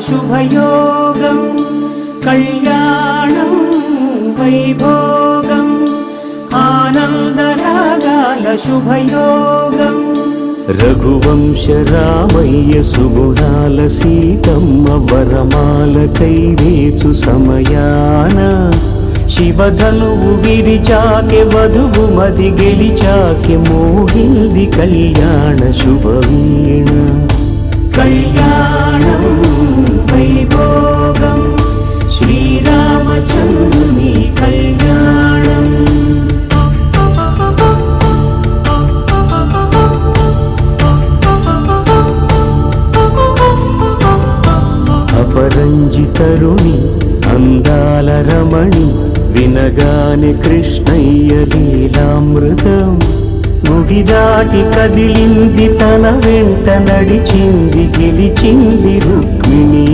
శుభయోగం కళ్యాణం వైభోగం ఆనందరాగాల శుభయోగం రఘువంశ రామయ్య సుగుణాల సీతమ్మ వరమాల కైవేచు సమయాన శివధనువు విరిచాకె వధువు మది గెలిచాకె మోగింది కళ్యాణ శుభవీణ కళ్యాణం వైభోగం శ్రీరామచంద్రుని కళ్యాణం అపరంజితరుణి అందాల రమణి వినగానే కృష్ణయ్య లీలామృతం గుడి దాటి కదిలింది తన వెంట నడిచింది గెలిచింది రుక్మిణీ